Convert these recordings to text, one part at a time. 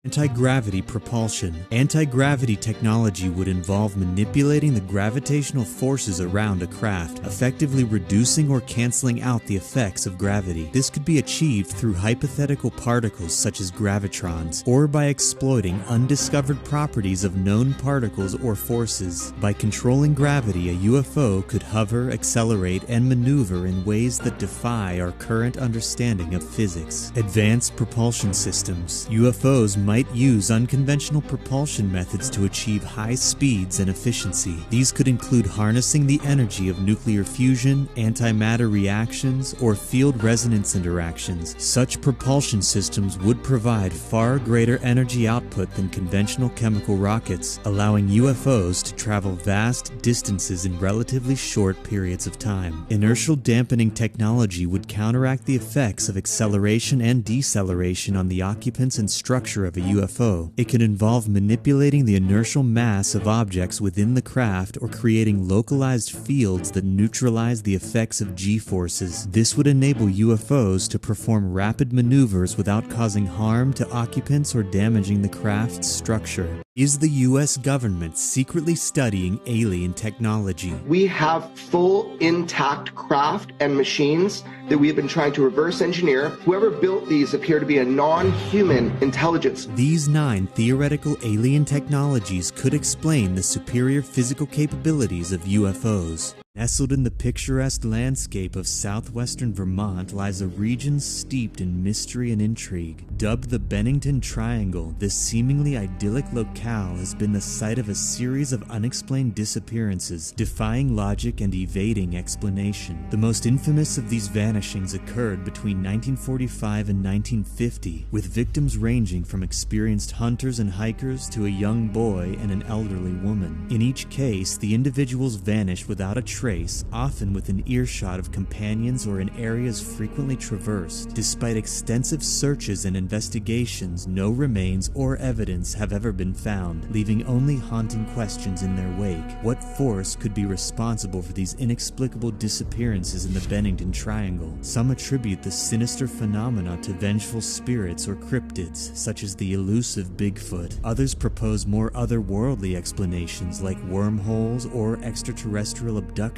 Anti-gravity propulsion. Anti-gravity technology would involve manipulating the gravitational forces around a craft, effectively reducing or canceling out the effects of gravity. This could be achieved through hypothetical particles such as gravitrons, or by exploiting undiscovered properties of known particles or forces. By controlling gravity, a UFO could hover, accelerate, and maneuver in ways that defy our current understanding of physics. Advanced propulsion systems. UFOs might use unconventional propulsion methods to achieve high speeds and efficiency. These could include harnessing the energy of nuclear fusion, antimatter reactions, or field resonance interactions. Such propulsion systems would provide far greater energy output than conventional chemical rockets, allowing UFOs to travel vast distances in relatively short periods of time. Inertial dampening technology would counteract the effects of acceleration and deceleration on the occupants and structure of a UFO. It could involve manipulating the inertial mass of objects within the craft or creating localized fields that neutralize the effects of G-forces. This would enable UFOs to perform rapid maneuvers without causing harm to occupants or damaging the craft's structure. Is the US government secretly studying alien technology? We have full intact craft and machines that we have been trying to reverse engineer. Whoever built these appear to be a non-human intelligence. These 9 theoretical alien technologies could explain the superior physical capabilities of UFOs. Nestled in the picturesque landscape of southwestern Vermont lies a region steeped in mystery and intrigue. Dubbed the Bennington Triangle, this seemingly idyllic locale has been the site of a series of unexplained disappearances, defying logic and evading explanation. The most infamous of these vanishings occurred between 1945 and 1950, with victims ranging from experienced hunters and hikers to a young boy and an elderly woman. In each case, the individuals vanished without a trace, often within earshot of companions or in areas frequently traversed. Despite extensive searches and investigations, no remains or evidence have ever been found, leaving only haunting questions in their wake. What force could be responsible for these inexplicable disappearances in the Bennington Triangle? Some attribute the sinister phenomena to vengeful spirits or cryptids, such as the elusive Bigfoot. Others propose more otherworldly explanations like wormholes or extraterrestrial abductions.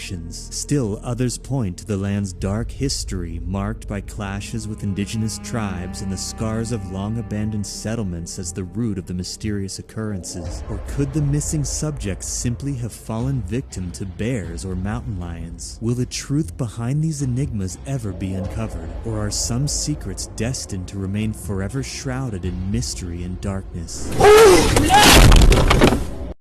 Still, others point to the land's dark history, marked by clashes with indigenous tribes and the scars of long-abandoned settlements as the root of the mysterious occurrences. Or could the missing subjects simply have fallen victim to bears or mountain lions? Will the truth behind these enigmas ever be uncovered? Or are some secrets destined to remain forever shrouded in mystery and darkness?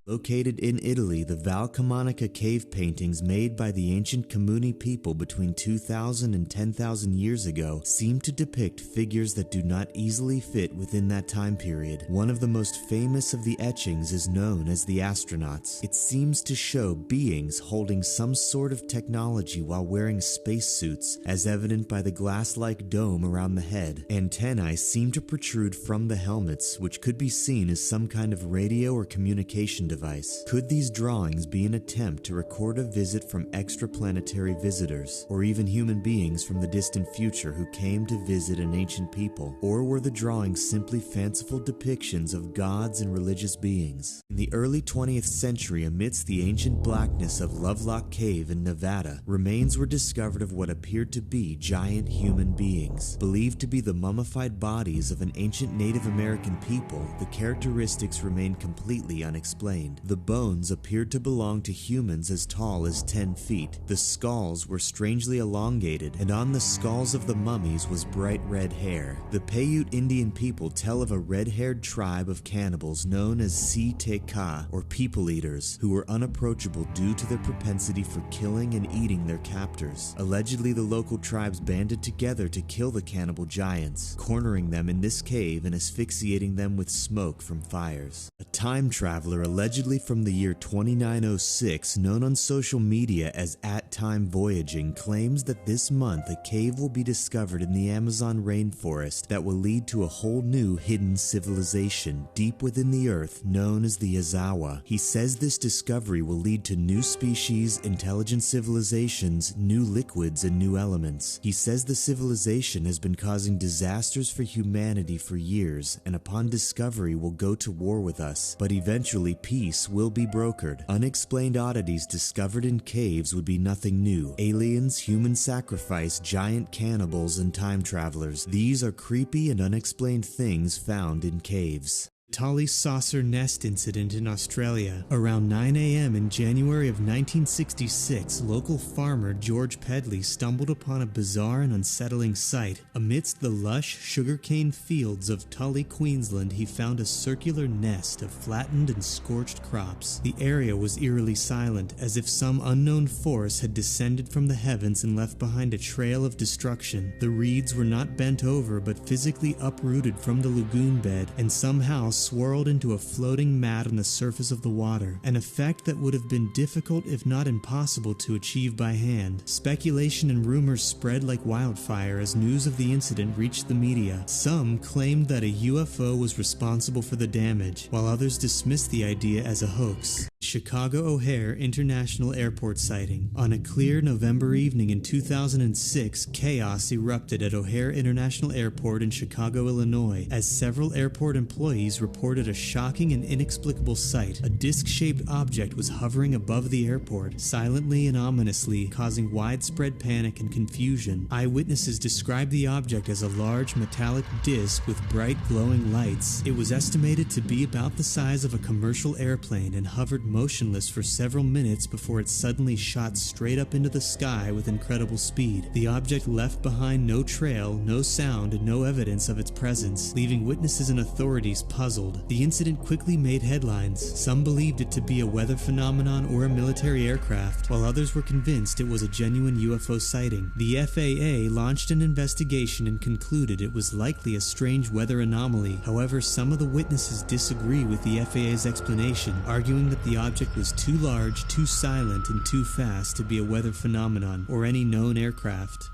Located in Italy, the Val Camonica cave paintings made by the ancient Comuni people between 2,000 and 10,000 years ago seem to depict figures that do not easily fit within that time period. One of the most famous of the etchings is known as the astronauts. It seems to show beings holding some sort of technology while wearing spacesuits, as evident by the glass-like dome around the head. Antennae seem to protrude from the helmets, which could be seen as some kind of radio or communication device. Could these drawings be an attempt to record a visit from extraplanetary visitors, or even human beings from the distant future who came to visit an ancient people? Or were the drawings simply fanciful depictions of gods and religious beings? In the early 20th century, amidst the ancient blackness of Lovelock Cave in Nevada, remains were discovered of what appeared to be giant human beings. Believed to be the mummified bodies of an ancient Native American people, the characteristics remain completely unexplained. The bones appeared to belong to humans as tall as 10 feet. The skulls were strangely elongated, and on the skulls of the mummies was bright red hair. The Paiute Indian people tell of a red-haired tribe of cannibals known as Si Te Ka, or people eaters, who were unapproachable due to their propensity for killing and eating their captors. Allegedly, the local tribes banded together to kill the cannibal giants, cornering them in this cave and asphyxiating them with smoke from fires. A time traveler allegedly allegedly from the year 2906, known on social media as @TimeVoyaging, claims that this month a cave will be discovered in the Amazon rainforest that will lead to a whole new hidden civilization deep within the earth known as the Ozawa. He says this discovery will lead to new species, intelligent civilizations, new liquids, and new elements. He says the civilization has been causing disasters for humanity for years, and upon discovery will go to war with us, but eventually peace will be brokered. Unexplained oddities discovered in caves would be nothing new. Aliens, human sacrifice, giant cannibals, and time travelers. These are creepy and unexplained things found in caves. Tully saucer nest incident in Australia. Around 9 a.m. in January of 1966, local farmer George Pedley stumbled upon a bizarre and unsettling sight. Amidst the lush sugarcane fields of Tully, Queensland, he found a circular nest of flattened and scorched crops. The area was eerily silent, as if some unknown force had descended from the heavens and left behind a trail of destruction. The reeds were not bent over, but physically uprooted from the lagoon bed, and somehow swirled into a floating mat on the surface of the water, an effect that would have been difficult if not impossible to achieve by hand. Speculation and rumors spread like wildfire as news of the incident reached the media. Some claimed that a UFO was responsible for the damage, while others dismissed the idea as a hoax. Chicago O'Hare International Airport sighting. On a clear November evening in 2006, chaos erupted at O'Hare International Airport in Chicago, Illinois, as several airport employees reported a shocking and inexplicable sight. A disc-shaped object was hovering above the airport, silently and ominously, causing widespread panic and confusion. Eyewitnesses described the object as a large metallic disc with bright glowing lights. It was estimated to be about the size of a commercial airplane and hovered motionless for several minutes before it suddenly shot straight up into the sky with incredible speed. The object left behind no trail, no sound, and no evidence of its presence, leaving witnesses and authorities puzzled. The incident quickly made headlines. Some believed it to be a weather phenomenon or a military aircraft, while others were convinced it was a genuine UFO sighting. The FAA launched an investigation and concluded it was likely a strange weather anomaly. However, some of the witnesses disagree with the FAA's explanation, arguing that the object was too large, too silent, and too fast to be a weather phenomenon or any known aircraft.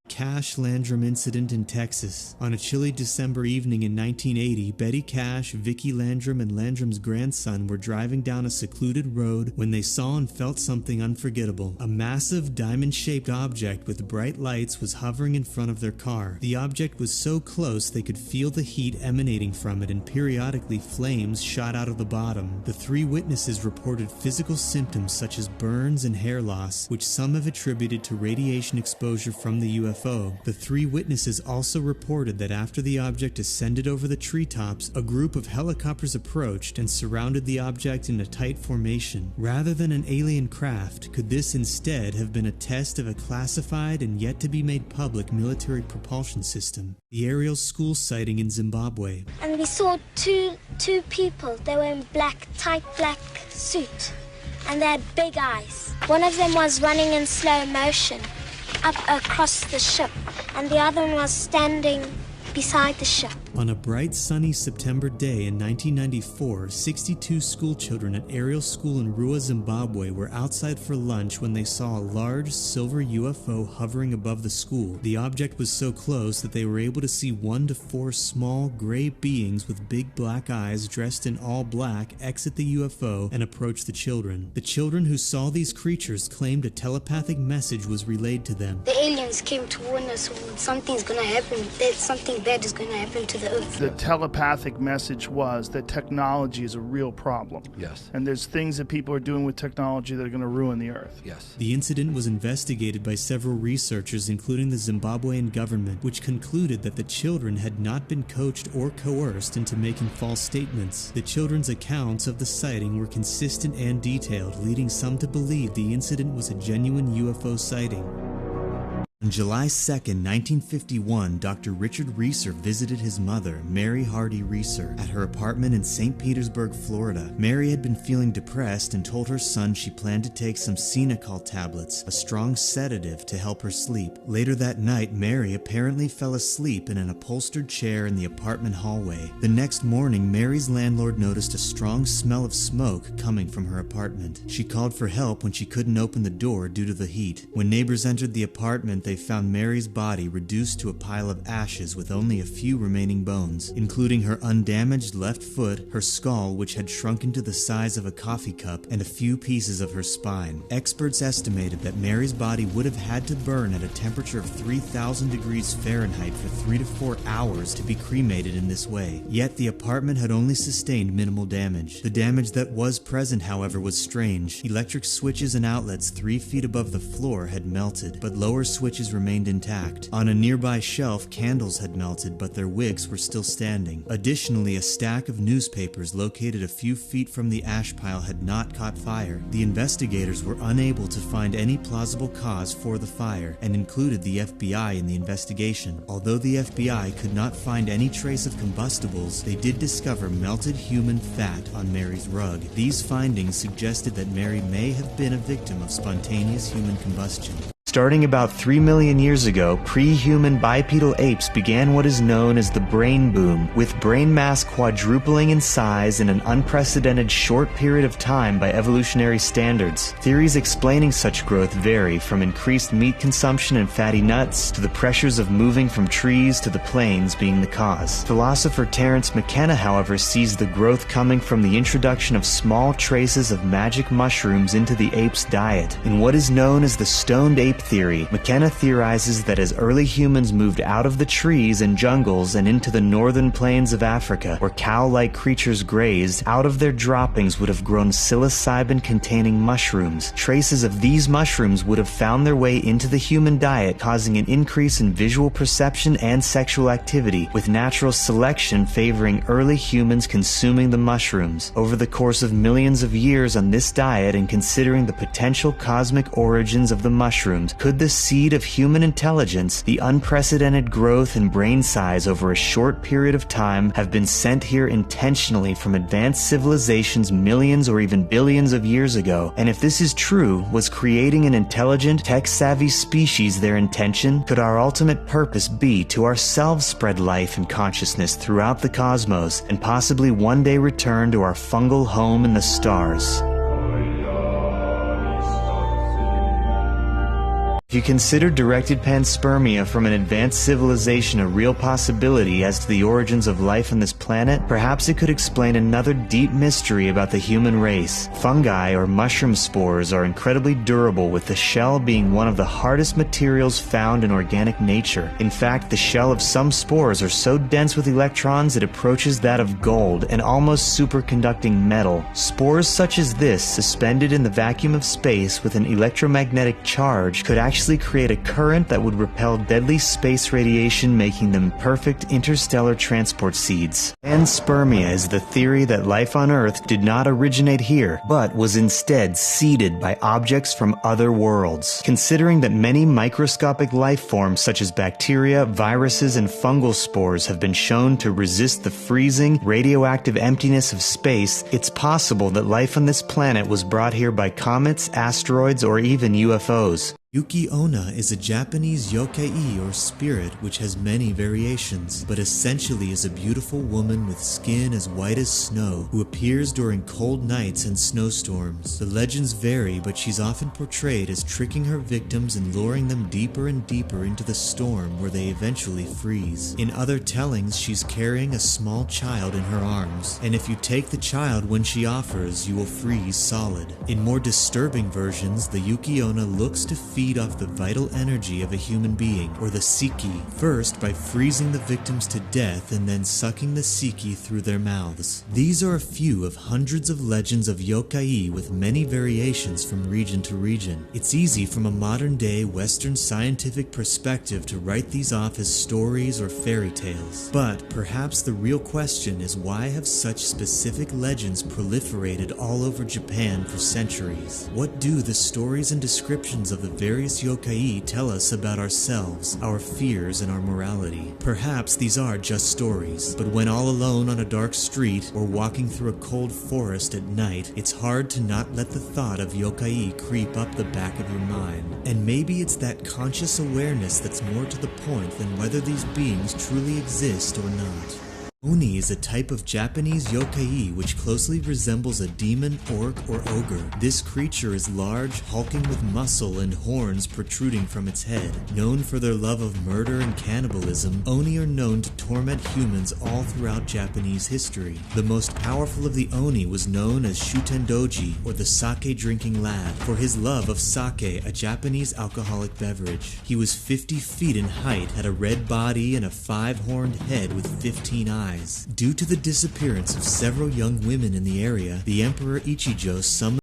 Cash Landrum incident in Texas. On a chilly December evening in 1980, Betty Cash, Vicki Landrum, and Landrum's grandson were driving down a secluded road when they saw and felt something unforgettable. A massive diamond-shaped object with bright lights was hovering in front of their car. The object was so close they could feel the heat emanating from it, and periodically flames shot out of the bottom. The three witnesses reported physical symptoms such as burns and hair loss, which some have attributed to radiation exposure from the UFO. The three witnesses also reported that after the object ascended over the treetops, a group of helicopters approached and surrounded the object in a tight formation. Rather than an alien craft, could this instead have been a test of a classified and yet to be made public military propulsion system? The Ariel school sighting in Zimbabwe. And we saw two people. They were in tight black suit, and they had big eyes. One of them was running in slow motion up across the ship, and the other one was standing beside the ship. On a bright sunny September day in 1994, 62 schoolchildren at Ariel School in Rua, Zimbabwe were outside for lunch when they saw a large silver UFO hovering above the school. The object was so close that they were able to see 1 to 4 small gray beings with big black eyes dressed in all black exit the UFO and approach the children. The children who saw these creatures claimed a telepathic message was relayed to them. The aliens came to warn us something's going to happen, that something bad is going to happen to the earth. The telepathic message was that technology is a real problem. Yes. And there's things that people are doing with technology that are going to ruin the earth. Yes. The incident was investigated by several researchers, including the Zimbabwean government, which concluded that the children had not been coached or coerced into making false statements. The children's accounts of the sighting were consistent and detailed, leading some to believe the incident was a genuine UFO sighting. On July 2, 1951, Dr. Richard Reeser visited his mother, Mary Hardy Reeser, at her apartment in St. Petersburg, Florida. Mary had been feeling depressed and told her son she planned to take some Senecol tablets, a strong sedative, to help her sleep. Later that night, Mary apparently fell asleep in an upholstered chair in the apartment hallway. The next morning, Mary's landlord noticed a strong smell of smoke coming from her apartment. She called for help when she couldn't open the door due to the heat. When neighbors entered the apartment, they found Mary's body reduced to a pile of ashes with only a few remaining bones, including her undamaged left foot, her skull, which had shrunken to the size of a coffee cup, and a few pieces of her spine. Experts estimated that Mary's body would have had to burn at a temperature of 3,000 degrees Fahrenheit for 3 to 4 hours to be cremated in this way. Yet the apartment had only sustained minimal damage. The damage that was present, however, was strange. Electric switches and outlets 3 feet above the floor had melted, but lower switches remained intact. On a nearby shelf, candles had melted, but their wicks were still standing. Additionally, a stack of newspapers located a few feet from the ash pile had not caught fire. The investigators were unable to find any plausible cause for the fire and included the FBI in the investigation. Although the FBI could not find any trace of combustibles, they did discover melted human fat on Mary's rug. These findings suggested that Mary may have been a victim of spontaneous human combustion. Starting about 3 million years ago, pre-human bipedal apes began what is known as the brain boom, with brain mass quadrupling in size in an unprecedented short period of time by evolutionary standards. Theories explaining such growth vary from increased meat consumption and fatty nuts to the pressures of moving from trees to the plains being the cause. Philosopher Terence McKenna, however, sees the growth coming from the introduction of small traces of magic mushrooms into the ape's diet. In what is known as the stoned ape theory, McKenna theorizes that as early humans moved out of the trees and jungles and into the northern plains of Africa, where cow-like creatures grazed, out of their droppings would have grown psilocybin-containing mushrooms. Traces of these mushrooms would have found their way into the human diet, causing an increase in visual perception and sexual activity, with natural selection favoring early humans consuming the mushrooms. Over the course of millions of years on this diet, and considering the potential cosmic origins of the mushrooms, could the seed of human intelligence, the unprecedented growth in brain size over a short period of time, have been sent here intentionally from advanced civilizations millions or even billions of years ago? And if this is true, was creating an intelligent, tech-savvy species their intention? Could our ultimate purpose be to ourselves spread life and consciousness throughout the cosmos, and possibly one day return to our fungal home in the stars? If you consider directed panspermia from an advanced civilization a real possibility as to the origins of life on this planet, perhaps it could explain another deep mystery about the human race. Fungi or mushroom spores are incredibly durable, with the shell being one of the hardest materials found in organic nature. In fact, the shell of some spores are so dense with electrons it approaches that of gold, an almost superconducting metal. Spores such as this, suspended in the vacuum of space with an electromagnetic charge, could actually create a current that would repel deadly space radiation, making them perfect interstellar transport seeds. Panspermia is the theory that life on Earth did not originate here, but was instead seeded by objects from other worlds. Considering that many microscopic life forms such as bacteria, viruses, and fungal spores have been shown to resist the freezing, radioactive emptiness of space, it's possible that life on this planet was brought here by comets, asteroids, or even UFOs. Yuki Onna is a Japanese yokai or spirit which has many variations, but essentially is a beautiful woman with skin as white as snow who appears during cold nights and snowstorms. The legends vary, but she's often portrayed as tricking her victims and luring them deeper and deeper into the storm where they eventually freeze. In other tellings, she's carrying a small child in her arms, and if you take the child when she offers, you will freeze solid. In more disturbing versions, the Yuki Onna looks to feed off the vital energy of a human being, or the Psyche, first by freezing the victims to death and then sucking the Psyche through their mouths. These are a few of hundreds of legends of yokai with many variations from region to region. It's easy from a modern-day Western scientific perspective to write these off as stories or fairy tales. But perhaps the real question is, why have such specific legends proliferated all over Japan for centuries? What do the stories and descriptions of the various yokai tell us about ourselves, our fears, and our morality. Perhaps these are just stories, but when all alone on a dark street or walking through a cold forest at night, it's hard to not let the thought of yokai creep up the back of your mind. And maybe it's that conscious awareness that's more to the point than whether these beings truly exist or not. Oni is a type of Japanese yokai which closely resembles a demon, orc, or ogre. This creature is large, hulking with muscle and horns protruding from its head. Known for their love of murder and cannibalism, Oni are known to torment humans all throughout Japanese history. The most powerful of the Oni was known as Shutendoji, or the sake-drinking lad, for his love of sake, a Japanese alcoholic beverage. He was 50 feet in height, had a red body and a 5-horned head with 15 eyes. Due to the disappearance of several young women in the area, the Emperor Ichijo summoned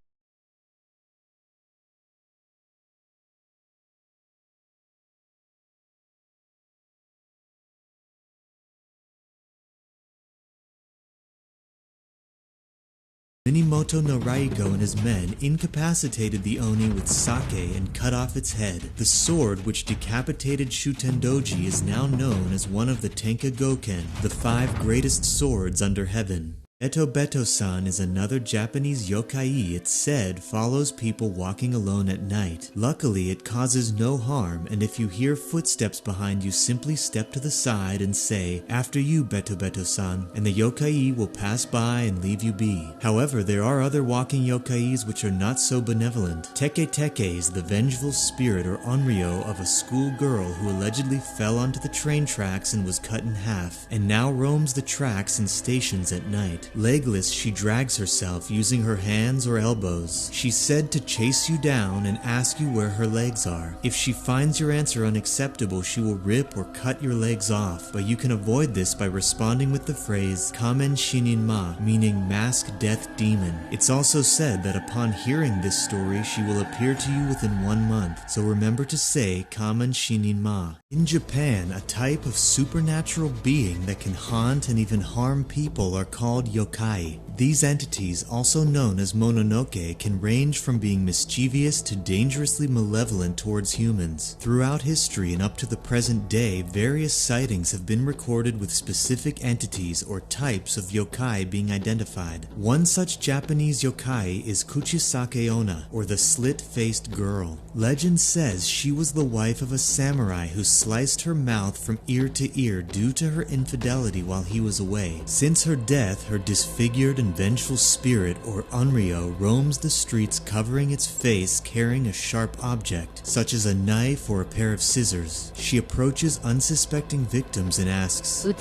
Minamoto no Raiko and his men incapacitated the Oni with sake and cut off its head. The sword which decapitated Shutendoji is now known as one of the Tenka Goken, the 5 greatest swords under heaven. Beto Beto-san is another Japanese yokai it's said follows people walking alone at night. Luckily, it causes no harm, and if you hear footsteps behind you, simply step to the side and say, "After you, Beto Beto-san," and the yokai will pass by and leave you be. However, there are other walking yokais which are not so benevolent. Teke Teke is the vengeful spirit or onryo of a school girl who allegedly fell onto the train tracks and was cut in half, and now roams the tracks and stations at night. Legless, she drags herself using her hands or elbows. She's said to chase you down and ask you where her legs are. If she finds your answer unacceptable, she will rip or cut your legs off, but you can avoid this by responding with the phrase Kamen Shinin Ma, meaning mask death demon. It's also said that upon hearing this story, she will appear to you within 1 month, so remember to say Kamen Shinin Ma. In Japan, a type of supernatural being that can haunt and even harm people are called yokai. These entities, also known as mononoke, can range from being mischievous to dangerously malevolent towards humans. Throughout history and up to the present day, various sightings have been recorded with specific entities or types of yokai being identified. One such Japanese yokai is Kuchisake Onna, or the slit-faced girl. Legend says she was the wife of a samurai who sliced her mouth from ear to ear due to her infidelity while he was away. Since her death, her disfigured and vengeful spirit, or onryo, roams the streets covering its face carrying a sharp object, such as a knife or a pair of scissors. She approaches unsuspecting victims and asks, "Do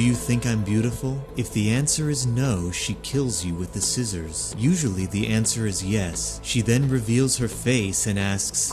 you think I'm beautiful?" If the answer is no, she kills you with the scissors. Usually the answer is yes. She then reveals her face and asks,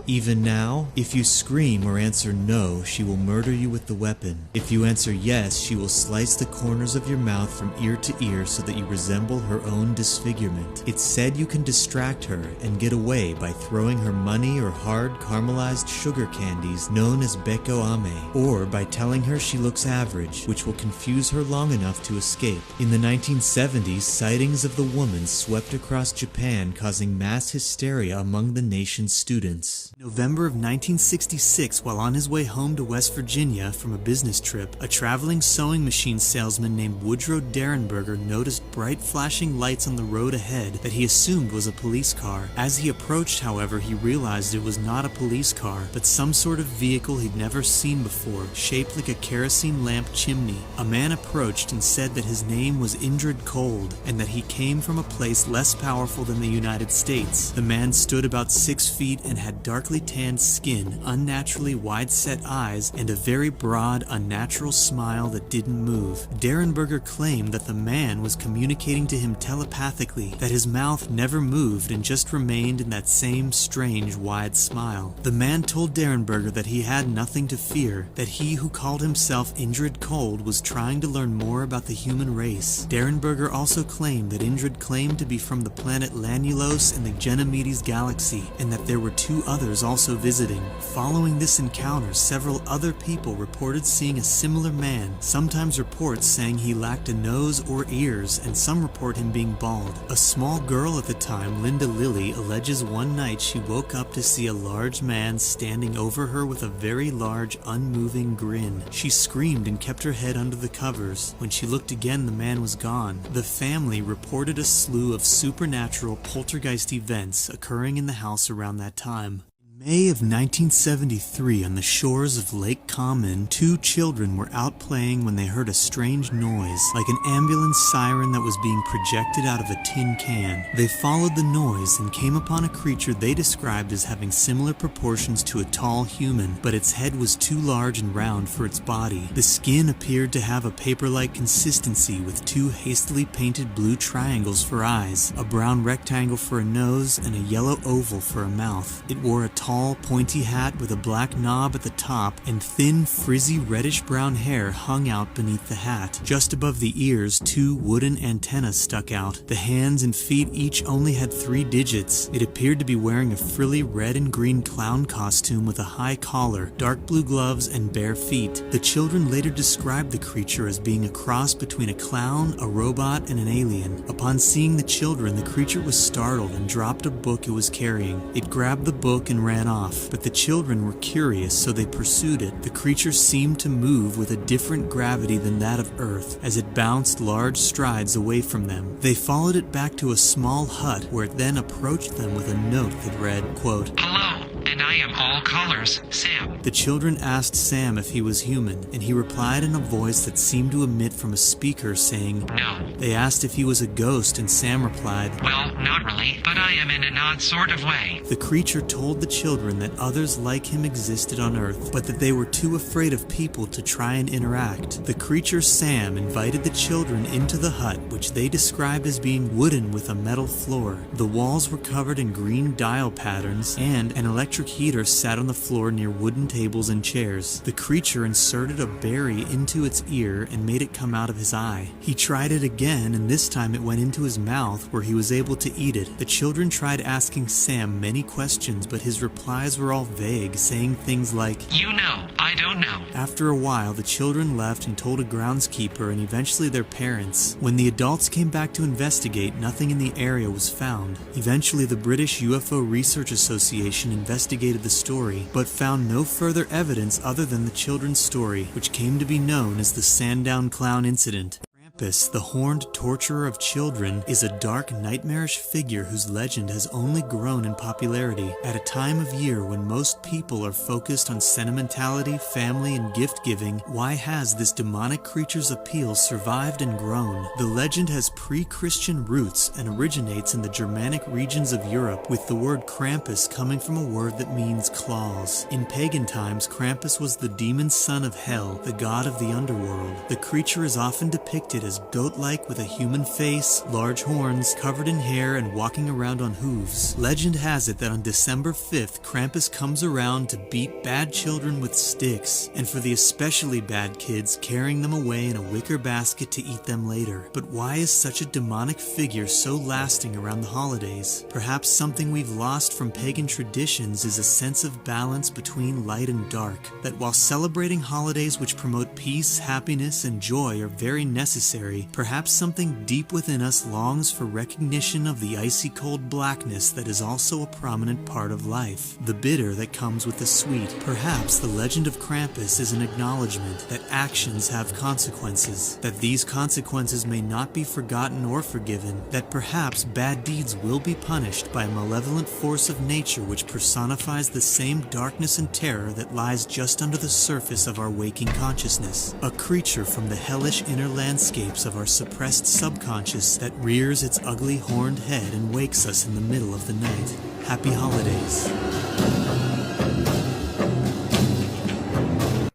"Even now?" If you scream or answer no, she will murder you with the weapon. If you answer yes, she will slice the corners of your mouth from ear to ear so that you resemble her own disfigurement. It's said you can distract her and get away by throwing her money or hard caramelized sugar candies known as beko ame, or by telling her she looks average, which will confuse her long enough to escape. In the 1970s, sightings of the woman swept across Japan, causing mass hysteria among the nation's students. November of 1966, while on his way home to West Virginia from a business trip, a traveling sewing machine salesman named Woodrow Derenberger noticed bright flashing lights on the road ahead that he assumed was a police car. As he approached, however, he realized it was not a police car, but some sort of vehicle he'd never seen before, shaped like a kerosene lamp chimney. A man approached and said that his name was Indrid Cold, and that he came from a place less powerful than the United States. The man stood about 6 feet and had darkly tanned skin, unnaturally wide-set eyes, and a very broad, unnatural smile that didn't move. Derenberger claimed that the man was communicating to him telepathically, that his mouth never moved and just remained in that same strange, wide smile. The man told Derenberger that he had nothing to fear, that he who called himself Indrid Cold was trying to learn more about the human race. Derenberger also claimed that Indrid claimed to be from the planet Lanulos in the Genomedes galaxy, and that there were 2 others also visiting. Following this encounter, several other people reported seeing a similar man. Sometimes reports reports saying he lacked a nose or ears, and some report him being bald. A small girl at the time, Linda Lilly, alleges one night she woke up to see a large man standing over her with a very large, unmoving grin. She screamed and kept her head under the covers. When she looked again, the man was gone. The family reported a slew of supernatural poltergeist events occurring in the house around that time. In May of 1973, on the shores of Lake Common, 2 children were out playing when they heard a strange noise, like an ambulance siren that was being projected out of a tin can. They followed the noise and came upon a creature they described as having similar proportions to a tall human, but its head was too large and round for its body. The skin appeared to have a paper-like consistency with 2 hastily painted blue triangles for eyes, a brown rectangle for a nose, and a yellow oval for a mouth. It wore a tall, pointy hat with a black knob at the top, and thin, frizzy reddish-brown hair hung out beneath the hat. Just above the ears, 2 wooden antennas stuck out. The hands and feet each only had 3 digits. It appeared to be wearing a frilly red and green clown costume with a high collar, dark blue gloves, and bare feet. The children later described the creature as being a cross between a clown, a robot, and an alien. Upon seeing the children, the creature was startled and dropped a book it was carrying. It grabbed the book and ran off, but the children were curious, so they pursued it. The creature seemed to move with a different gravity than that of Earth, as it bounced large strides away from them. They followed it back to a small hut, where it then approached them with a note that read, quote, "Hello, and I am all colors, Sam." The children asked Sam if he was human, and he replied in a voice that seemed to emit from a speaker, saying, "No." They asked if he was a ghost, and Sam replied, "Well, not really, but I am in an odd sort of way." The creature told the children that others like him existed on Earth, but that they were too afraid of people to try and interact. The creature Sam invited the children into the hut, which they described as being wooden with a metal floor. The walls were covered in green dial patterns, and an electric heater sat on the floor near wooden tables and chairs. The creature inserted a berry into its ear and made it come out of his eye. He tried it again, and this time it went into his mouth, where he was able to eat it. The children tried asking Sam many questions, but his replies were all vague, saying things like, "You know, I don't know." After a while, the children left and told a groundskeeper and eventually their parents. When the adults came back to investigate, nothing in the area was found. Eventually, the British UFO Research Association investigated the story, but found no further evidence other than the children's story, which came to be known as the Sandown Clown Incident. Krampus, the horned torturer of children, is a dark, nightmarish figure whose legend has only grown in popularity. At a time of year when most people are focused on sentimentality, family, and gift-giving, why has this demonic creature's appeal survived and grown? The legend has pre-Christian roots and originates in the Germanic regions of Europe, with the word Krampus coming from a word that means claws. In pagan times, Krampus was the demon son of Hel, the god of the underworld. The creature is often depicted as goat-like with a human face, large horns, covered in hair, and walking around on hooves. Legend has it that on December 5th, Krampus comes around to beat bad children with sticks, and for the especially bad kids, carrying them away in a wicker basket to eat them later. But why is such a demonic figure so lasting around the holidays? Perhaps something we've lost from pagan traditions is a sense of balance between light and dark, that while celebrating holidays which promote peace, happiness, and joy are very necessary, perhaps something deep within us longs for recognition of the icy cold blackness that is also a prominent part of life, the bitter that comes with the sweet. Perhaps the legend of Krampus is an acknowledgement that actions have consequences, that these consequences may not be forgotten or forgiven, that perhaps bad deeds will be punished by a malevolent force of nature which personifies the same darkness and terror that lies just under the surface of our waking consciousness, a creature from the hellish inner landscape of our suppressed subconscious that rears its ugly horned head and wakes us in the middle of the night. Happy holidays.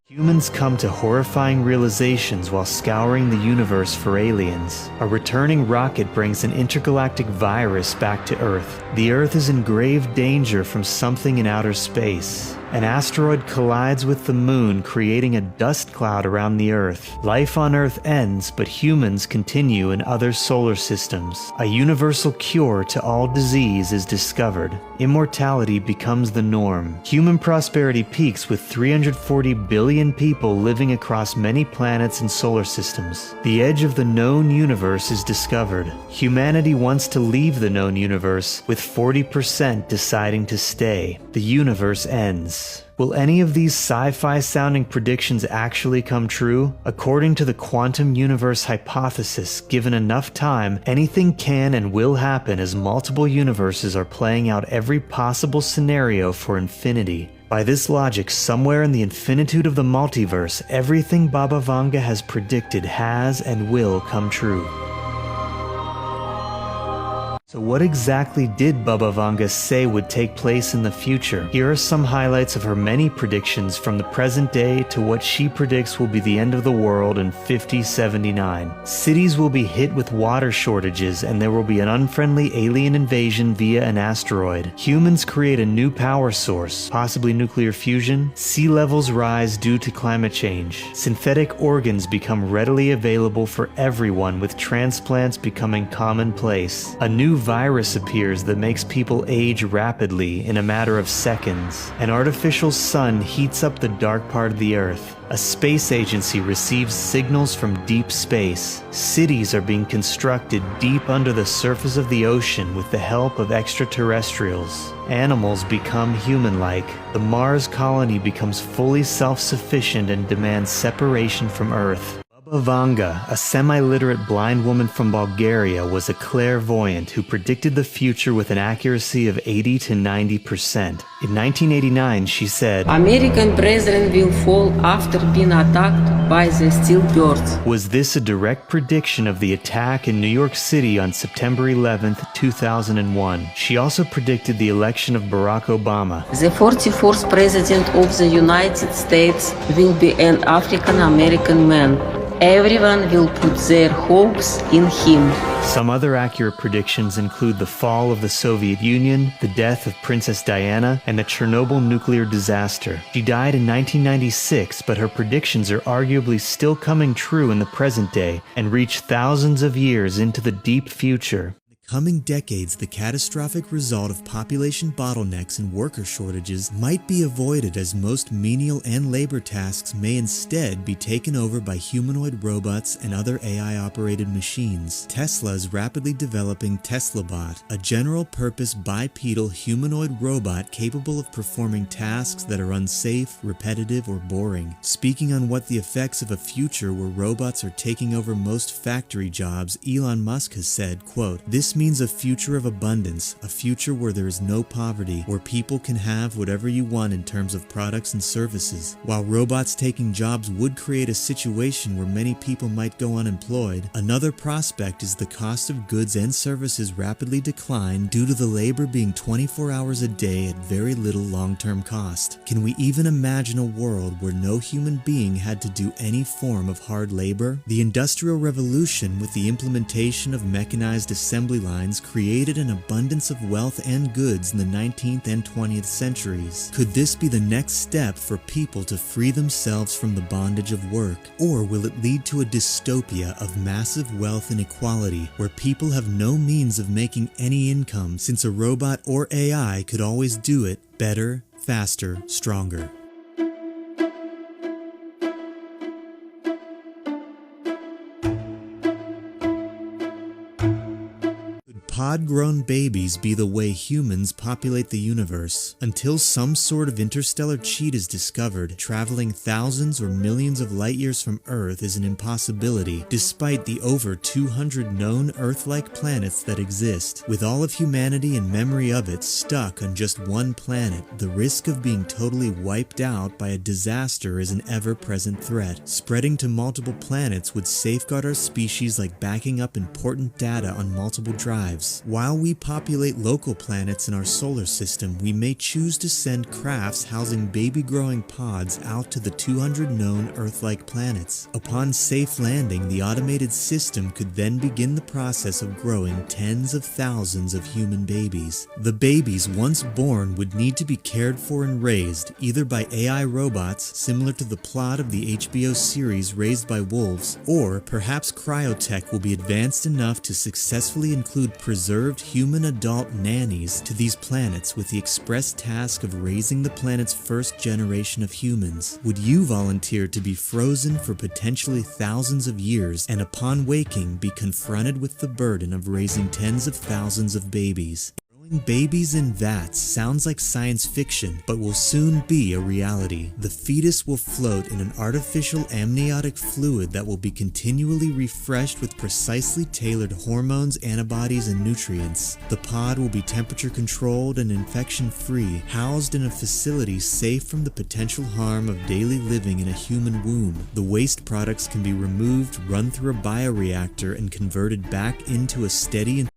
Humans come to horrifying realizations while scouring the universe for aliens. A returning rocket brings an intergalactic virus back to Earth. The Earth is in grave danger from something in outer space. An asteroid collides with the moon, creating a dust cloud around the Earth. Life on Earth ends, but humans continue in other solar systems. A universal cure to all disease is discovered. Immortality becomes the norm. Human prosperity peaks with 340 billion people living across many planets and solar systems. The edge of the known universe is discovered. Humanity wants to leave the known universe, with 40% deciding to stay. The universe ends. Will any of these sci-fi sounding predictions actually come true? According to the quantum universe hypothesis, given enough time, anything can and will happen as multiple universes are playing out every possible scenario for infinity. By this logic, somewhere in the infinitude of the multiverse, everything Baba Vanga has predicted has and will come true. So what exactly did Baba Vanga say would take place in the future? Here are some highlights of her many predictions from the present day to what she predicts will be the end of the world in 5079. Cities will be hit with water shortages and there will be an unfriendly alien invasion via an asteroid. Humans create a new power source, possibly nuclear fusion. Sea levels rise due to climate change. Synthetic organs become readily available for everyone, with transplants becoming commonplace. A new virus appears that makes people age rapidly in a matter of seconds. An artificial sun heats up the dark part of the Earth. A space agency receives signals from deep space. Cities are being constructed deep under the surface of the ocean with the help of extraterrestrials. Animals become human-like. The Mars colony becomes fully self-sufficient and demands separation from Earth. Baba Vanga, a semi-literate blind woman from Bulgaria, was a clairvoyant who predicted the future with an accuracy of 80 to 90%. In 1989, she said, American president will fall after being attacked by the steel birds. Was this a direct prediction of the attack in New York City on September 11, 2001? She also predicted the election of Barack Obama. The 44th president of the United States will be an African-American man. Everyone will put their hopes in him. Some other accurate predictions include the fall of the Soviet Union, the death of Princess Diana, and the Chernobyl nuclear disaster. She died in 1996, but her predictions are arguably still coming true in the present day and reach thousands of years into the deep future. Coming decades, the catastrophic result of population bottlenecks and worker shortages might be avoided, as most menial and labor tasks may instead be taken over by humanoid robots and other AI-operated machines. Tesla is rapidly developing TeslaBot, a general-purpose bipedal humanoid robot capable of performing tasks that are unsafe, repetitive, or boring. Speaking on what the effects of a future where robots are taking over most factory jobs, Elon Musk has said, quote, "This means a future of abundance, a future where there is no poverty, where people can have whatever you want in terms of products and services. While robots taking jobs would create a situation where many people might go unemployed, another prospect is the cost of goods and services rapidly decline due to the labor being 24 hours a day at very little long-term cost. Can we even imagine a world where no human being had to do any form of hard labor? The Industrial Revolution, with the implementation of mechanized assembly lines, created an abundance of wealth and goods in the 19th and 20th centuries. Could this be the next step for people to free themselves from the bondage of work? Or will it lead to a dystopia of massive wealth inequality, where people have no means of making any income, since a robot or AI could always do it better, faster, stronger? Pod-grown babies be the way humans populate the universe. Until some sort of interstellar cheat is discovered, traveling thousands or millions of light years from Earth is an impossibility, despite the over 200 known Earth-like planets that exist. With all of humanity and memory of it stuck on just one planet, the risk of being totally wiped out by a disaster is an ever-present threat. Spreading to multiple planets would safeguard our species like backing up important data on multiple drives. planets. While we populate local planets in our solar system, we may choose to send crafts housing baby-growing pods out to the 200 known Earth-like planets. Upon safe landing, the automated system could then begin the process of growing tens of thousands of human babies. The babies, once born, would need to be cared for and raised, either by AI robots, similar to the plot of the HBO series Raised by Wolves, or perhaps cryotech will be advanced enough to successfully include preserved human adult nannies to these planets with the express task of raising the planet's first generation of humans. Would you volunteer to be frozen for potentially thousands of years and upon waking be confronted with the burden of raising tens of thousands of babies? Babies in vats sounds like science fiction, but will soon be a reality. The fetus will float in an artificial amniotic fluid that will be continually refreshed with precisely tailored hormones, antibodies, and nutrients. The pod will be temperature controlled and infection free, housed in a facility safe from the potential harm of daily living in a human womb. The waste products can be removed, run through a bioreactor, and converted back into a steady and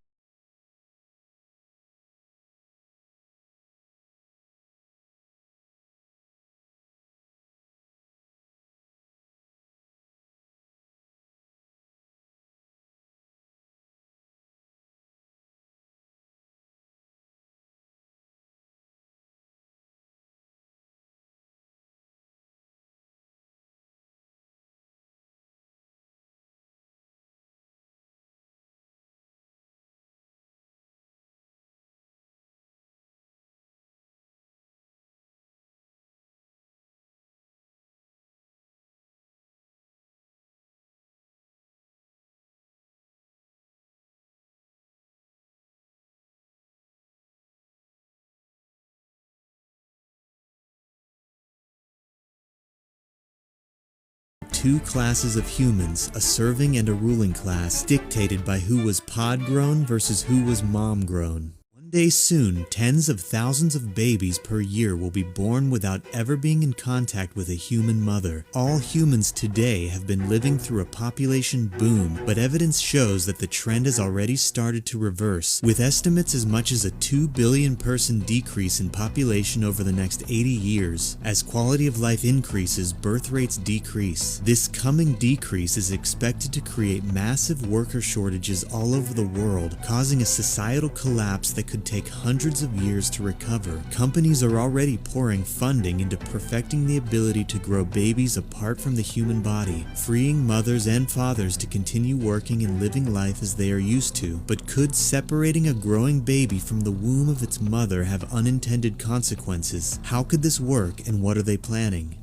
two classes of humans, a serving and a ruling class, dictated by who was pod-grown versus who was mom-grown. One day soon, tens of thousands of babies per year will be born without ever being in contact with a human mother. All humans today have been living through a population boom, but evidence shows that the trend has already started to reverse, with estimates as much as a 2 billion person decrease in population over the next 80 years. As quality of life increases, birth rates decrease. This coming decrease is expected to create massive worker shortages all over the world, causing a societal collapse that could take hundreds of years to recover. Companies are already pouring funding into perfecting the ability to grow babies apart from the human body, freeing mothers and fathers to continue working and living life as they are used to. But could separating a growing baby from the womb of its mother have unintended consequences? How could this work, and what are they planning?